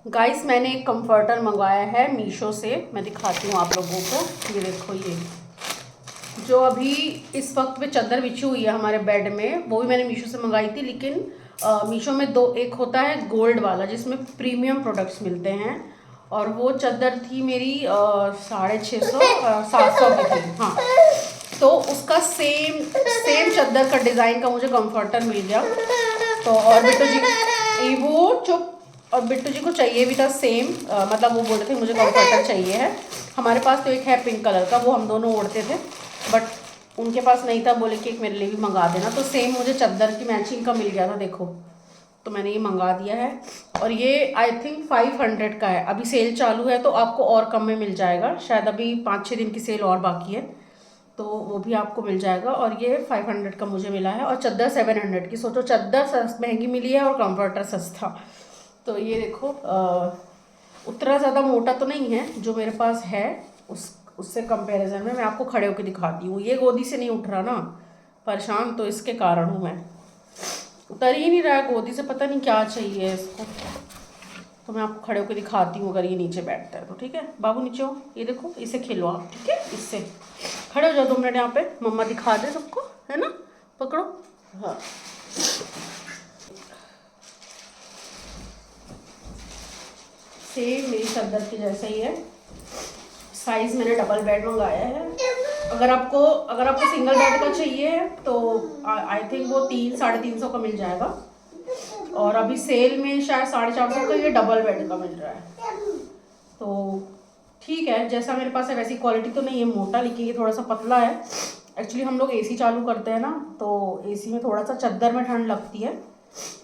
Guys मैंने एक comforter मंगवाया है मीशो से, मैं दिखाती हूँ आप लोगों को। ये देखो, ये जो अभी इस वक्त पे चादर बिछी हुई है हमारे बेड में, वो भी मैंने मीशो से मंगाई थी। लेकिन मीशो में दो, एक होता है गोल्ड वाला जिसमें प्रीमियम प्रोडक्ट्स मिलते हैं, और वो चादर थी मेरी 650 700 की थी। हाँ, तो उसका सेम चादर का डिज़ाइन का मुझे कंफर्टर मिल गया। तो और बिट्टू जी वो चुप, और बिट्टू जी को चाहिए भी था सेम, मतलब वो बोल रहे थे मुझे कंफर्टर चाहिए है। हमारे पास तो एक है पिंक कलर का, वो हम दोनों ओढ़ते थे, बट उनके पास नहीं था, बोले कि एक मेरे लिए भी मंगा देना। तो सेम मुझे चादर की मैचिंग का मिल गया था, देखो। तो मैंने ये मंगा दिया है, और ये आई थिंक 500 का है। अभी सेल चालू है तो आपको और कम में मिल जाएगा, शायद अभी 5-6 दिन की सेल और बाकी है, तो वो भी आपको मिल जाएगा। और ये 500 का मुझे मिला है, और चादर 700 की। सोचो, चादर महंगी मिली है और कंफर्टर सस्ता। तो ये देखो, उतना ज़्यादा मोटा तो नहीं है जो मेरे पास है, उससे कंपैरिजन में मैं आपको खड़े होकर दिखाती हूँ। ये गोदी से नहीं उठ रहा ना, परेशान तो इसके कारण हूँ मैं। उतर ही नहीं रहा है गोदी से, पता नहीं क्या चाहिए इसको। तो मैं आपको खड़े होकर दिखाती हूँ अगर ये नीचे बैठता है तो। ठीक है बाबू, नीचे हो, ये देखो, इसे खेलो आप। ठीक है, इससे खड़े हो जाओ 2 मिनट यहाँ पे, मम्मा दिखा दे सबको, है ना। पकड़ो। हाँ, सेम मेरी चादर की जैसा ही है। साइज मैंने डबल बेड मंगाया है। अगर आपको सिंगल बेड का चाहिए तो आई थिंक वो 300-350 का मिल जाएगा, और अभी सेल में शायद 450 का ये डबल बेड का मिल रहा है। तो ठीक है, जैसा मेरे पास है वैसी क्वालिटी तो नहीं है मोटा, लेकिन ये थोड़ा सा पतला है। एक्चुअली हम लोग एसी चालू करते हैं ना, तो एसी में थोड़ा सा चादर में ठंड लगती है,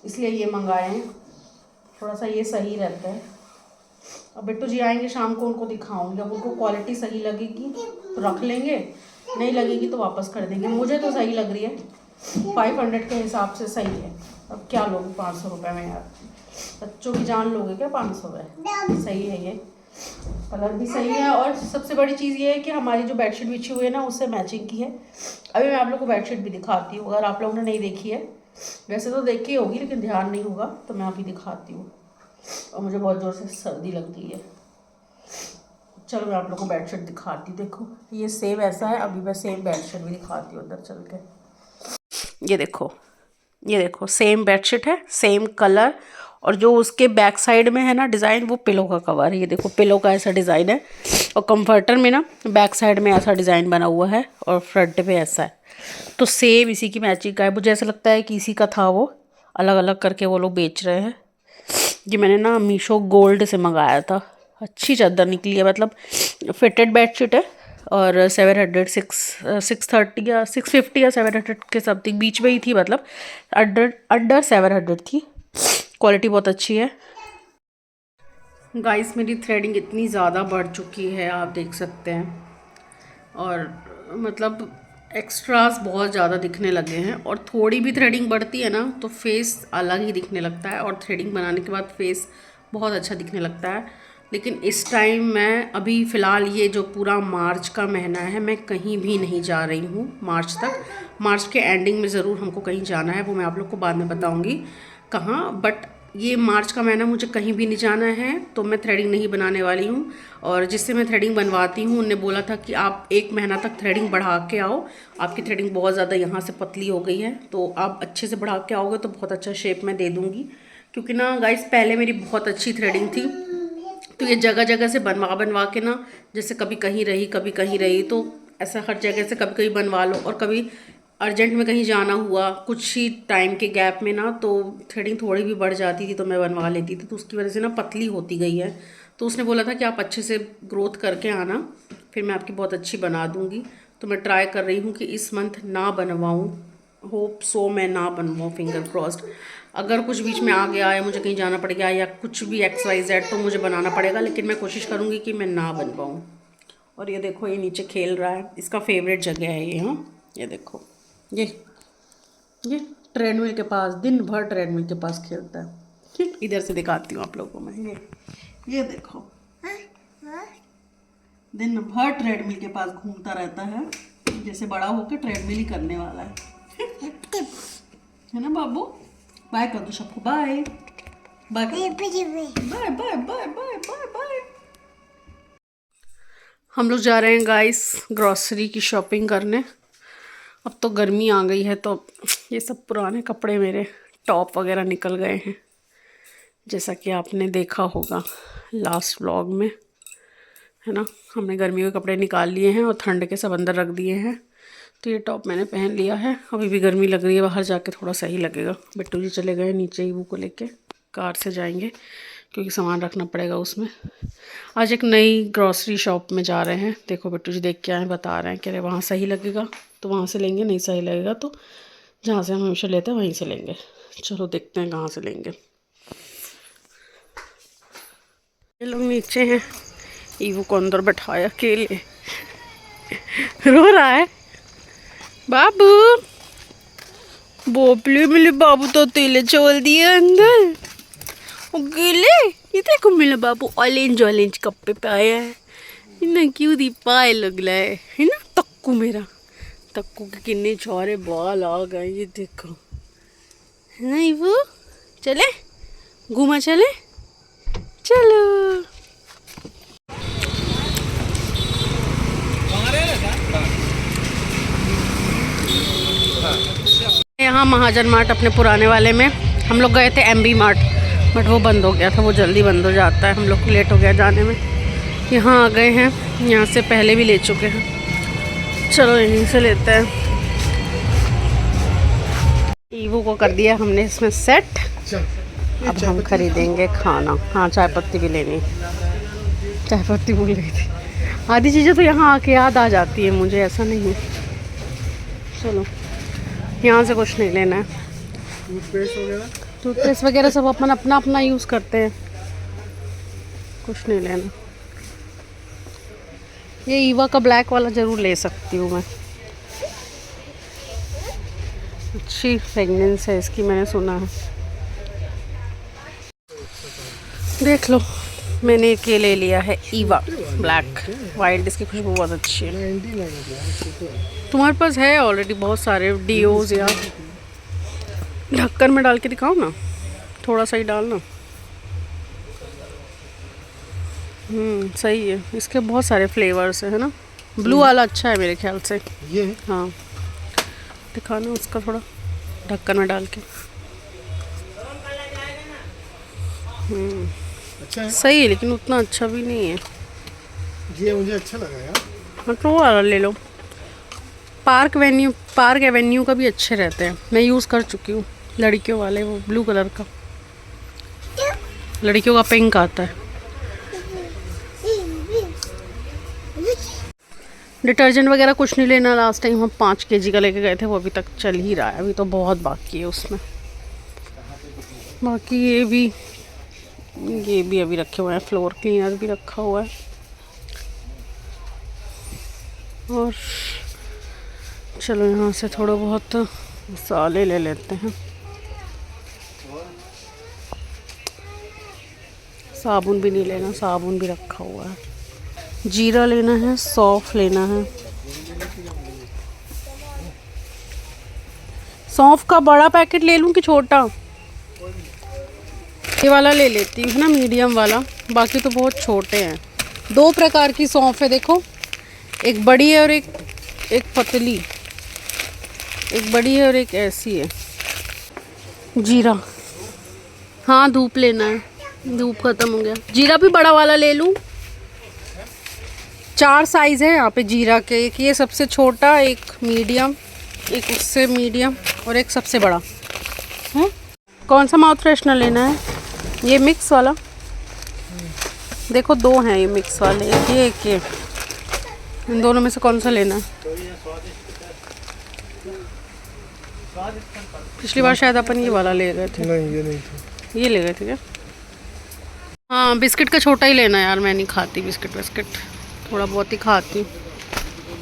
इसलिए ये मंगाए हैं। थोड़ा सा ये सही रहता है। अब बिट्टू जी आएंगे शाम को, उनको दिखाऊंगी। अब उनको क्वालिटी सही लगेगी तो रख लेंगे, नहीं लगेगी तो वापस कर देंगे। मुझे तो सही लग रही है, 500 के हिसाब से सही है। अब क्या लोगे 500 रुपये में यार, बच्चों की जान लोगे क्या 500 में। सही है ये, कलर भी सही है, और सबसे बड़ी चीज़ ये है कि हमारी जो बेडशीट बिछी हुई है ना, उससे मैचिंग की है। अभी मैं आप लोग को बेडशीट भी दिखाती हूँ, अगर आप लोगों ने नहीं देखी है। वैसे तो देखी होगी लेकिन ध्यान नहीं होगा, तो मैं अभी दिखाती हूँ। और मुझे बहुत ज़ोर से सर्दी लग रही है। चलो मैं आप लोग को बेडशीट दिखाती हूँ। देखो, ये सेम ऐसा है। अभी मैं सेम बेडशीट भी दिखाती हूँ अंदर चल के। ये देखो, ये देखो, सेम बेडशीट है, सेम कलर, और जो उसके बैक साइड में है ना डिज़ाइन, वो पिलो का कवर है। ये देखो, पिलो का ऐसा डिज़ाइन है, और कंफर्टर में ना बैक साइड में ऐसा डिज़ाइन बना हुआ है, और फ्रंट पे ऐसा है। तो सेम इसी की मैचिंग का है। मुझे ऐसा लगता है कि इसी का था, वो अलग अलग करके वो लोग बेच रहे हैं। ये मैंने ना मीशो गोल्ड से मंगाया था। अच्छी चादर निकली है, मतलब फिटेड बेडशीट है, और 630 या 650 या 700 के समथिंग बीच में ही थी, मतलब अंडर अंडर 700 थी। क्वालिटी बहुत अच्छी है। गाइस मेरी थ्रेडिंग इतनी ज़्यादा बढ़ चुकी है, आप देख सकते हैं, और मतलब एक्स्ट्रास बहुत ज़्यादा दिखने लगे हैं। और थोड़ी भी थ्रेडिंग बढ़ती है ना तो फेस अलग ही दिखने लगता है, और थ्रेडिंग बनाने के बाद फेस बहुत अच्छा दिखने लगता है। लेकिन इस टाइम मैं अभी फ़िलहाल ये जो पूरा मार्च का महीना है, मैं कहीं भी नहीं जा रही हूँ मार्च तक। मार्च के एंडिंग में ज़रूर हमको कहीं जाना है, वो मैं आप लोग को बाद में बताऊँगी कहाँ। बट ये मार्च का महीना मुझे कहीं भी नहीं जाना है, तो मैं थ्रेडिंग नहीं बनाने वाली हूँ। और जिससे मैं थ्रेडिंग बनवाती हूँ, उनने बोला था कि आप 1 महीना तक थ्रेडिंग बढ़ा के आओ, आपकी थ्रेडिंग बहुत ज़्यादा यहाँ से पतली हो गई है, तो आप अच्छे से बढ़ा के आओगे तो बहुत अच्छा शेप मैं दे दूँगी। क्योंकि ना गाइस, पहले मेरी बहुत अच्छी थ्रेडिंग थी, तो ये जगह जगह से बनवा बनवा के ना, जैसे कभी कहीं रही कभी कहीं रही, तो ऐसा हर जगह से कभी कभी बनवा लो। और कभी अर्जेंट में कहीं जाना हुआ कुछ ही टाइम के गैप में ना, तो थ्रेडिंग थोड़ी भी बढ़ जाती थी तो मैं बनवा लेती थी, तो उसकी वजह से ना पतली होती गई है। तो उसने बोला था कि आप अच्छे से ग्रोथ करके आना, फिर मैं आपकी बहुत अच्छी बना दूँगी। तो मैं ट्राई कर रही हूँ कि इस मंथ ना बनवाऊँ, होप सो मैं ना बनवाऊँ, फिंगर क्रॉस्ड। अगर कुछ बीच में आ गया या मुझे कहीं जाना पड़ गया या कुछ भी XYZ तो मुझे बनाना पड़ेगा, लेकिन मैं कोशिश करूँगी कि मैं ना बनवाऊँ। और ये देखो, ये नीचे खेल रहा है, इसका फेवरेट जगह है ये। हाँ, ये देखो, ये ये ट्रेडमिल के पास, दिन भर ट्रेडमिल के पास खेलता है। ठीक, इधर से दिखाती हूँ आप लोगों को मैं। ये देखो, दिन भर ट्रेडमिल के पास घूमता रहता है, जैसे बड़ा होकर ट्रेडमिल ही करने वाला है। है ना बाबू? बाय कर दो सबको, bye. Bye bye bye bye bye bye. हम लोग जा रहे हैं गाइस ग्रॉसरी की शॉपिंग करने। अब तो गर्मी आ गई है तो ये सब पुराने कपड़े मेरे टॉप वगैरह निकल गए हैं, जैसा कि आपने देखा होगा लास्ट व्लॉग में, है ना। हमने गर्मियों के कपड़े निकाल लिए हैं और ठंड के सब अंदर रख दिए हैं। तो ये टॉप मैंने पहन लिया है। अभी भी गर्मी लग रही है, बाहर जाके थोड़ा सही लगेगा। बिट्टू जी चले गए नीचे ईवू को लेके, कार से जाएंगे क्योंकि सामान रखना पड़ेगा उसमें। आज एक नई ग्रॉसरी शॉप में जा रहे हैं। देखो बिट्टू जी देख के आए, बता रहे हैं कि अरे वहाँ सही लगेगा तो वहाँ से लेंगे, नहीं सही लगेगा तो जहाँ से हम हमेशा लेते हैं वहीं से लेंगे। चलो देखते हैं कहाँ से लेंगे। ये लोग नीचे हैं, ईवू को अंदर बैठाया अकेले, रो रहा है बाबू। बोपले मिले बाबू तो तेले छोड़ दिए अंदर अकेले। ये देखो मेरा बाबू ऑरेंज ऑरेंज कपड़े पे आया है ना, क्यों दी पाए लग रहा है ना। तक्कू मेरा, तक्कू के किन्ने छोरे बाल आ गए, ये देखो है ना। ईवू चले घूमा, चले चलो। यहाँ महाजन मार्ट अपने पुराने वाले में हम लोग गए थे, MB मार्ट, बट वो बंद हो गया था। वो जल्दी बंद हो जाता है, हम लोग को लेट हो गया जाने में। यहाँ आ गए हैं, यहाँ से पहले भी ले चुके हैं। चलो यहीं से लेते हैं। ईवू को कर दिया हमने इसमें सेट। अब हम खरीदेंगे खाना। हाँ चाय पत्ती भी लेनी, चाय पत्ती भूल गई थी। आधी चीज़ें तो यहाँ आके याद आ जाती है मुझे, ऐसा नहीं है। चलो यहाँ से कुछ नहीं लेना है। टूथपेस्ट वगैरह सब अपन अपना अपना यूज़ करते हैं, कुछ नहीं लेना। ये ईवा का ब्लैक वाला ज़रूर ले सकती हूँ मैं, अच्छी फ्रेगनेंस है इसकी, मैंने सुना है। देख लो मैंने ये ले लिया है ईवा ब्लैक वाइट, इसकी खुशबू बहुत अच्छी है। तुम्हारे पास है ऑलरेडी बहुत सारे डीओज या ढक्कन में डाल के दिखाओ ना, थोड़ा सा ही डालना। सही है, इसके बहुत सारे फ्लेवर्स है ना। ब्लू वाला अच्छा है मेरे ख्याल से ये। हाँ दिखाना उसका थोड़ा ढक्कन में डाल के। अच्छा है, सही है लेकिन उतना अच्छा भी नहीं है ये, मुझे अच्छा लगा यार। हाँ तो वाला ले लो। पार्क एवेन्यू का भी अच्छे रहते हैं, मैं यूज़ कर चुकी हूँ लड़कियों वाले, वो ब्लू कलर का, लड़कियों का पिंक आता है। डिटर्जेंट वगैरह कुछ नहीं लेना। लास्ट टाइम हम 5 kg का लेके गए थे, वो अभी तक चल ही रहा है, अभी तो बहुत बाकी है उसमें। बाकी ये भी अभी रखे हुए हैं, फ्लोर क्लीनर भी रखा हुआ है। और चलो यहाँ से थोड़ा बहुत मसाले ले लेते हैं। साबुन भी नहीं लेना, साबुन भी रखा हुआ है। जीरा लेना है, सौंफ लेना है। सौंफ का बड़ा पैकेट ले लूँ कि छोटा? ये वाला ले लेती हूँ ना, मीडियम वाला, बाकी तो बहुत छोटे हैं। 2 प्रकार की सौंफ है देखो, एक बड़ी है और एक पतली, एक बड़ी है और एक ऐसी है। जीरा, हाँ धूप लेना है, धूप खत्म हो गया। जीरा भी बड़ा वाला ले लूँ? 4 साइज़ है यहाँ पे जीरा के, एक ये सबसे छोटा, एक मीडियम, एक उससे मीडियम और एक सबसे बड़ा है। कौन सा माउथ फ्रेशनर लेना है? ये मिक्स वाला देखो, 2 हैं ये मिक्स वाले, एक ये। इन दोनों में से कौन सा लेना है? पिछली बार शायद अपन ये वाला ले गए थे। नहीं ये नहीं था, ये ले गए थे क्या? हाँ बिस्किट का छोटा ही लेना यार, मैं नहीं खाती बिस्किट, थोड़ा बहुत ही खाती।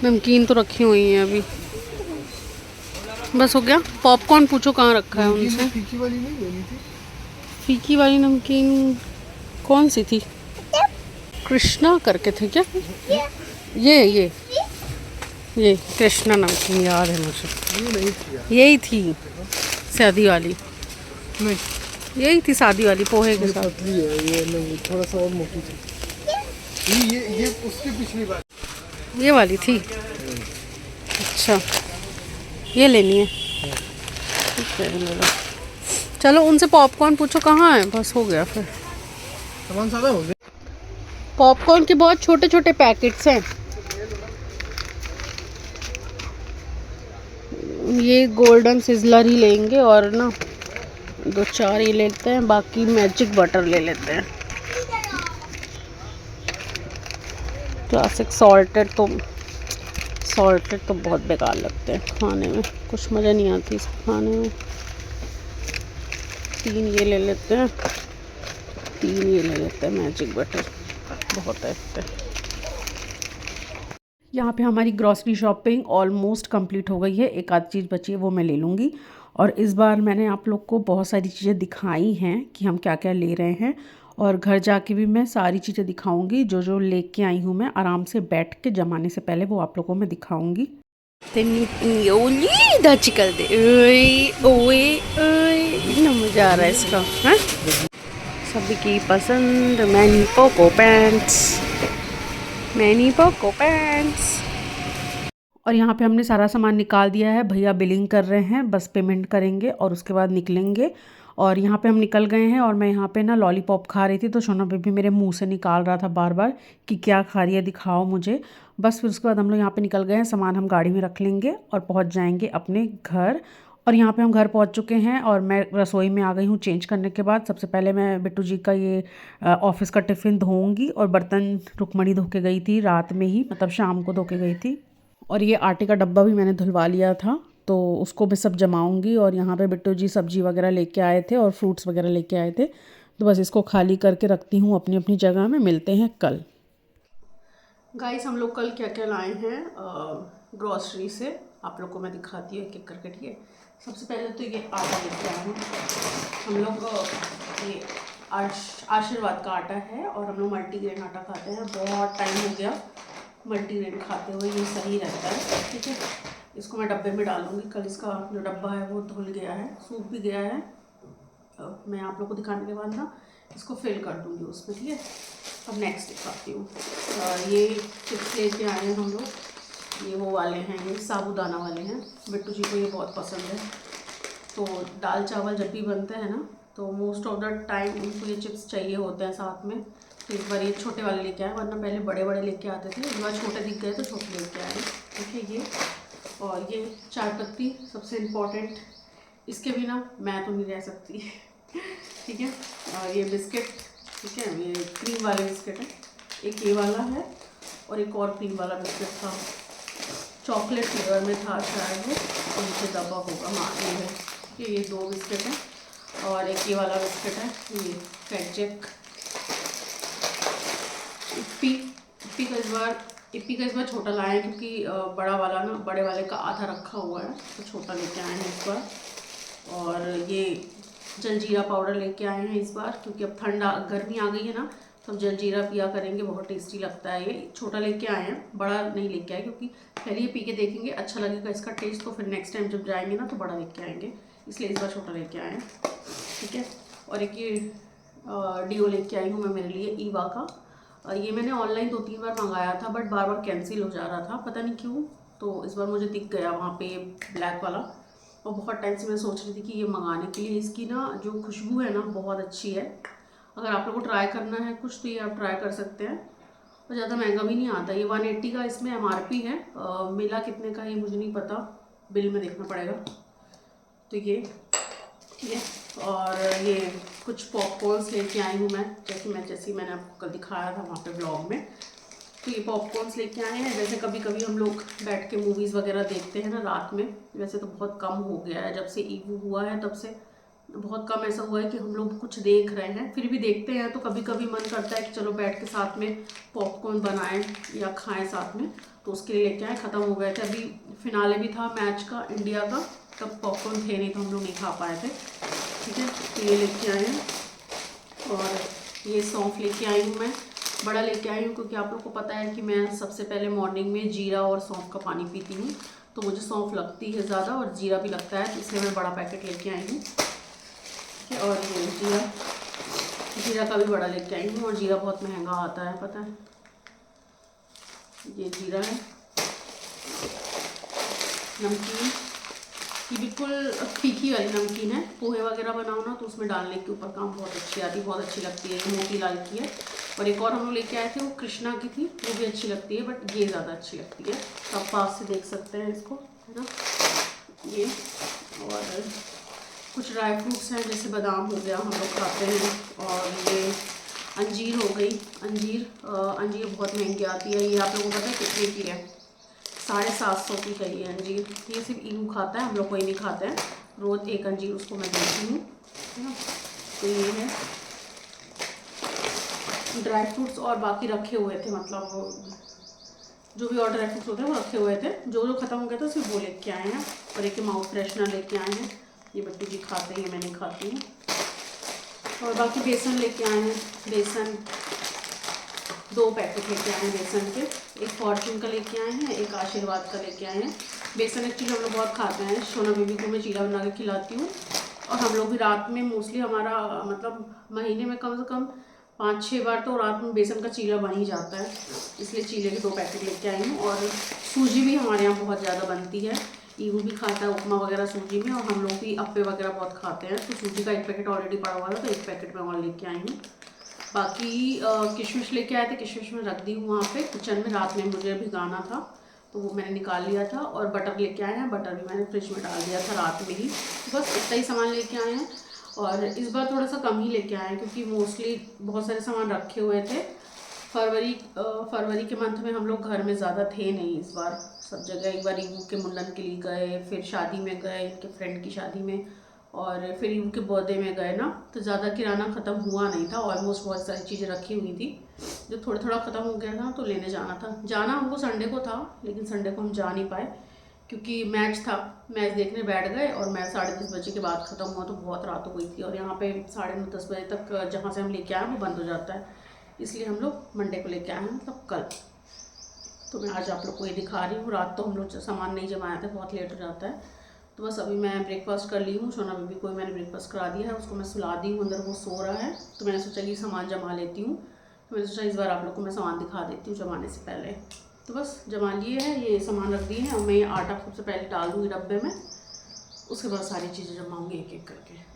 नमकीन तो रखी हुई है अभी, बस हो गया। पॉपकॉर्न पूछो कहाँ रखा है उनसे। फीकी वाली नहीं लेनी थी? फीकी वाली नमकीन कौन सी थी? कृष्णा करके थे क्या? ये कृष्णा नमकीन याद है मुझे, यही थी शादी वाली। नहीं यही थी सादी वाली पोहे के ये साथ। पतली है, ये नहीं, थोड़ा सा और मोटी थी। ये उसकी पिछली बार। ये वाली थी। अच्छा, ये लेनी है। ठीक है, ले लो। चलो उनसे पॉपकॉर्न पूछो कहाँ है, बस हो गया फिर। सामान सारा हो गया। पॉपकॉर्न के बहुत छोटे छोटे पैकेट्स हैं। ये गोल्डन सिजलर ही लेंगे और ना 2-4 ये लेते हैं, बाकी मैजिक बटर ले लेते हैं। क्लासिक सॉल्टेड तो बहुत बेकार लगते हैं खाने में, कुछ मज़ा नहीं आती इसको खाने में। 3 ये ले लेते हैं, 3 ये ले लेते हैं मैजिक बटर, बहुत है इस पे। यहाँ पे हमारी ग्रॉसरी शॉपिंग ऑलमोस्ट कंप्लीट हो गई है। एक आध चीज़ बची है वो मैं ले लूँगी। और इस बार मैंने आप लोग को बहुत सारी चीज़ें दिखाई हैं कि हम क्या क्या ले रहे हैं, और घर जाके भी मैं सारी चीज़ें दिखाऊंगी। जो जो लेके आई हूँ मैं आराम से बैठ के जमाने से पहले वो आप लोगों को मैं दिखाऊंगी। इतना मज़ा आ रहा है इसका, है सभी की पसंद। Many Poco pants. और यहाँ पे हमने सारा सामान निकाल दिया है, भैया बिलिंग कर रहे हैं, बस पेमेंट करेंगे और उसके बाद निकलेंगे। और यहाँ पे हम निकल गए हैं और मैं यहाँ पे ना लॉलीपॉप खा रही थी, तो सोना बेबी मेरे मुंह से निकाल रहा था बार बार कि क्या खा रही है, दिखाओ मुझे। बस फिर उसके बाद हम लोग यहाँ पे निकल गए हैं, सामान हम गाड़ी में रख लेंगे और पहुँच जाएंगे अपने घर। और यहाँ पे हम घर पहुँच चुके हैं और मैं रसोई में आ गई हूँ चेंज करने के बाद। सबसे पहले मैं बिट्टू जी का ये ऑफिस का टिफ़िन धोऊँगी, और बर्तन रुकमणी धो के गई थी रात में ही, मतलब शाम को धो के गई थी। और ये आटे का डब्बा भी मैंने धुलवा लिया था, तो उसको भी सब जमाऊंगी। और यहाँ पे बिट्टू जी सब्जी वगैरह लेके आए थे और फ्रूट्स वगैरह लेके आए थे, तो बस इसको खाली करके रखती हूँ अपनी अपनी जगह में। मिलते हैं कल। गाइस हम लोग कल क्या क्या लाए हैं ग्रॉसरी से, आप लोग को मैं दिखाती हूँ एक एक करके, ठीक है। सबसे पहले तो ये आटा लेके आए हैं हम लोग। ये आशीर्वाद का आटा है और हम लोग मल्टीग्रेन आटा खाते हैं, बहुत टाइम हो गया मल्टीग्रेन खाते हुए, ये सही रहता है, ठीक है। इसको मैं डब्बे में डालूंगी कल। इसका जो डब्बा है वो धुल गया है, सूख भी गया है। मैं आप लोग को दिखाने के बाद ना इसको फिल कर दूंगी उसमें, ठीक है। अब नेक्स्ट दिखाती हूँ। ये चिप्स लेके आए हैं हम लोग, ये वो वाले हैं, ये साबूदाना वाले हैं। बिट्टू जी को ये बहुत पसंद है, तो दाल चावल जब भी बनते हैं ना तो मोस्ट ऑफ द टाइम उनको ये चिप्स चाहिए होते हैं साथ में। तो इस बार ये छोटे वाले लेके आए, वरना पहले बड़े बड़े लेके आते थे, इस बार छोटे दिख गए तो छोटे लेके आए, ठीक है। ये और ये चाय पत्ती सबसे इम्पॉर्टेंट, इसके बिना मैं तो नहीं रह सकती ठीक है। और ये बिस्किट, ठीक है, ये क्रीम वाले बिस्किट है, एक ये वाला है और एक और क्रीम वाला बिस्किट था, चॉकलेट फ्लेवर में था शायद वो, और नीचे दबा होगा, हाँ ये है, ठीक है। ये 2 बिस्किट हैं और एक ये वाला बिस्किट है, ये फैटजेक। इप्पी का इस बार छोटा लाए हैं क्योंकि बड़ा वाला ना, बड़े वाले का आधा रखा हुआ है, तो छोटा लेके आए हैं इस बार। और ये जलजीरा पाउडर लेके आए हैं इस बार, क्योंकि अब गर्मी आ गई है ना, तो अब जलजीरा पिया करेंगे, बहुत टेस्टी लगता है। ये छोटा लेके आए हैं, बड़ा नहीं लेके आए, क्योंकि पहले ये पी के देखेंगे अच्छा लगेगा इसका टेस्ट, तो फिर नेक्स्ट टाइम जब जाएंगे ना तो बड़ा लेके आएंगे, इसलिए इस बार छोटा लेके आए हैं, ठीक है। और एक ये डीओ लेके आई हूँ मैं मेरे लिए, ईवा का। ये मैंने ऑनलाइन 2-3 बार मंगाया था, बट बार बार कैंसिल हो जा रहा था, पता नहीं क्यों। तो इस बार मुझे दिख गया वहाँ पे ब्लैक वाला, और बहुत टाइम से मैं सोच रही थी कि ये मंगाने के लिए। इसकी ना जो खुशबू है ना बहुत अच्छी है। अगर आप लोगों को ट्राई करना है कुछ तो ये आप ट्राई कर सकते हैं, और ज़्यादा महंगा भी नहीं आता। ये 180 का इसमें MRP है, मिला कितने का ये मुझे नहीं पता, बिल में देखना पड़ेगा। तो ये ठीक है। और ये कुछ पॉपकॉर्न्स लेके आई हूँ मैं, जैसे मैंने आपको कल दिखाया था वहाँ पे ब्लॉग में। तो ये पॉपकॉर्न्स लेके आए हैं। जैसे कभी कभी हम लोग बैठ के मूवीज़ वगैरह देखते हैं ना रात में, वैसे तो बहुत कम हो गया है, जब से ईवू हुआ है तब से बहुत कम ऐसा हुआ है कि हम लोग कुछ देख रहे हैं। फिर भी देखते हैं तो कभी कभी मन करता है कि चलो बैठ के साथ में पॉपकॉर्न बनाएं या खाएं साथ में, तो उसके लिए लेके आए। ख़त्म हो गए थे, अभी फिनाले भी था मैच का इंडिया का, तब पॉपकॉर्न थे नहीं तो हम लोग नहीं खा पाए थे, ठीक है। तो ये लेके आए हैं। और ये सौंफ लेके आई हूँ मैं, बड़ा लेके आई हूँ क्योंकि आप लोग को पता है कि मैं सबसे पहले मॉर्निंग में जीरा और सौंफ का पानी पीती हूँ, तो मुझे सौंफ लगती है ज़्यादा और जीरा भी लगता है, तो इसलिए मैं बड़ा पैकेट लेके आई हूँ। ठीक है। और ये जीरा, जीरा का भी बड़ा लेके आई हूँ, और जीरा बहुत महंगा आता है पता है। ये जीरा है। नमकीन, ये बिल्कुल फीकी वाली नमकीन है। पोहे वगैरह बनाओ ना तो उसमें डालने के ऊपर काम बहुत अच्छी आती है, बहुत अच्छी लगती है। मोती लाल की है। और एक और हम लोग लेके आए थे, वो कृष्णा की थी, वो भी अच्छी लगती है, बट ये ज़्यादा अच्छी लगती है। तो आप पास से देख सकते हैं इसको, है ना। ये और कुछ ड्राई फ्रूट्स हैं, जैसे बादाम हो गया, हम लोग खाते हैं। और ये अंजीर हो गई। अंजीर बहुत महंगी आती है। ये आप लोगों को पता है कितने की है? 750 की चाहिए अंजीर। ये सिर्फ ईनू खाता है, हम लोग कोई नहीं खाते हैं। रोज़ एक अंजीर उसको मैं देती हूँ, है ना। तो ये है ड्राई फ्रूट्स, और बाकी रखे हुए थे, मतलब जो भी और ड्राई फ्रूट्स होते हैं वो रखे हुए थे। जो जो ख़त्म हो गया था सिर्फ वो लेके आए हैं। और एक माउथ फ्रेशनर लेके आए हैं। ये बट्टू जी खाते हैं, मैं नहीं खाती हूँ। और बाकी बेसन लेके आए हैं। बेसन 2 पैकेट लेके आए हैं बेसन के। एक फॉर्चून का लेके आए हैं, एक आशीर्वाद का लेके आए हैं। बेसन एक्चुअली हम लोग बहुत खाते हैं। सोना बेबी को मैं चीला बना के खिलाती हूँ, और हम लोग भी रात में मोस्टली हमारा मतलब महीने में कम से कम 5-6 बार तो रात में बेसन का चीला बन ही जाता है। इसलिए चीले के 2 पैकेट लेके आई हूँ। और सूजी भी हमारे यहाँ बहुत ज़्यादा बनती है। ईवू भी खाता है उपमा वगैरह सूजी में, और हम लोग भी अप्पे वगैरह बहुत खाते हैं। तो सूजी का 1 पैकेट ऑलरेडी पड़ा हुआ था, तो 1 पैकेट मैं और लेके आई हूँ। बाकी किशमिश लेके आए थे, किशमिश में रख दी हूँ वहाँ पे किचन में। रात में मुझे भिगाना था तो वो मैंने निकाल लिया था। और बटर लेके आए हैं, बटर भी मैंने फ्रिज में डाल दिया था रात में ही। बस इतना ही सामान लेके आए हैं। और इस बार थोड़ा सा कम ही लेके आए हैं, क्योंकि मोस्टली बहुत सारे सामान रखे हुए थे। फरवरी के मंथ में हम लोग घर में ज़्यादा थे नहीं इस बार। सब जगह एक बार ईवू के मुंडन के लिए गए, फिर शादी में गए, इनके फ्रेंड की शादी में, और फिर ईवू के बर्थडे में गए ना, तो ज़्यादा किराना ख़त्म हुआ नहीं था। ऑलमोस्ट बहुत सारी चीज़ें रखी हुई थी। जो थोड़ा थोड़ा ख़त्म हो गया था तो लेने जाना था। जाना हमको संडे को था, लेकिन संडे को हम जा नहीं पाए, क्योंकि मैच था। मैच देखने बैठ गए, और मैच 10:30 बजे के बाद ख़त्म हुआ, तो बहुत रात हो गई थी। और यहाँ पे 9:30-10 बजे तक जहाँ से हम लेके आए वो बंद हो जाता है। इसलिए हम लोग मंडे को लेके आए हैं, मतलब कल। तो मैं आज आप लोग को ये दिखा रही हूँ। रात तो हम लोग सामान नहीं जमाया था, बहुत लेट हो जाता है। तो बस अभी मैं ब्रेकफास्ट कर ली हूँ। सोना बेबी को मैंने ब्रेकफास्ट करा दिया है, उसको मैं सुला दी हूँ, अंदर वो सो रहा है। तो मैंने सोचा कि सामान जमा लेती हूँ। तो मैंने सोचा इस बार आप लोग को मैं सामान दिखा देती हूँ जमाने से पहले। तो बस जमा लिए हैं, ये सामान रख दिए हैं। और मैं ये आटा सबसे पहले डाल दूँगी डब्बे में, उसके बाद सारी चीज़ें जमाऊँगी एक एक करके।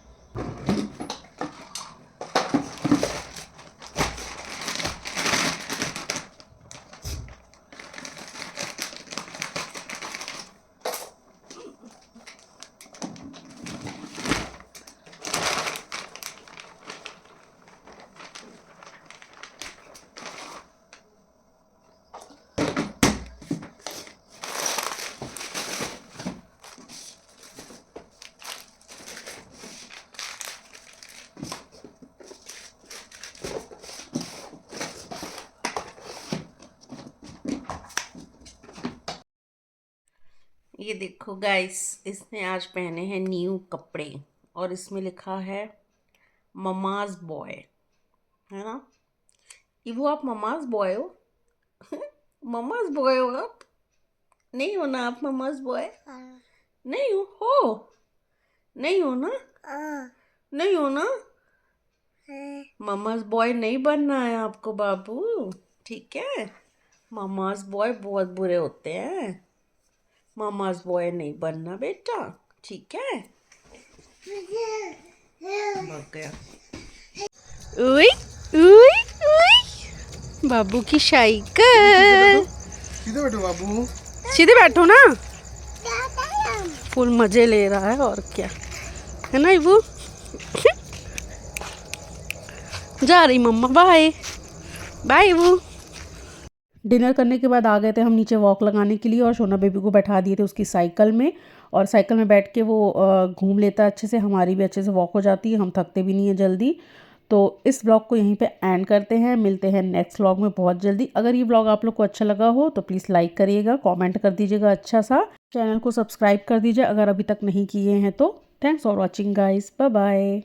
ये देखो गाइस, इसने आज पहने हैं न्यू कपड़े, और इसमें लिखा है ममाज बॉय, है ना। ये वो आप ममाज बॉय हो? ममाज बॉय हो आप? नहीं हो ना आप ममाज बॉय? नहीं हो? नहीं हो ना? नहीं हो ना? ममाज बॉय नहीं बनना है आपको बाबू, ठीक है। ममाज बॉय बहुत बुरे होते हैं। ममाज बॉय नहीं बनना बेटा, ठीक है। भाग गया। उई उई उई, बाबू की साइकिल। सीधे बैठो बाबू, सीधे बैठो ना। फुल मजे ले रहा है, और क्या है ना इबू। जा रही मम्मा, बाय बाय इबू। डिनर करने के बाद आ गए थे हम नीचे वॉक लगाने के लिए, और सोना बेबी को बैठा दिए थे उसकी साइकिल में। और साइकिल में बैठ के वो घूम लेता है अच्छे से, हमारी भी अच्छे से वॉक हो जाती है, हम थकते भी नहीं है जल्दी। तो इस व्लॉग को यहीं पे एंड करते हैं, मिलते हैं नेक्स्ट व्लॉग में बहुत जल्दी। अगर ये व्लॉग आप लोग को अच्छा लगा हो तो प्लीज़ लाइक करिएगा, कमेंट कर दीजिएगा अच्छा सा, चैनल को सब्सक्राइब कर दीजिए अगर अभी तक नहीं किए हैं तो। Thanks for watching guys, bye bye.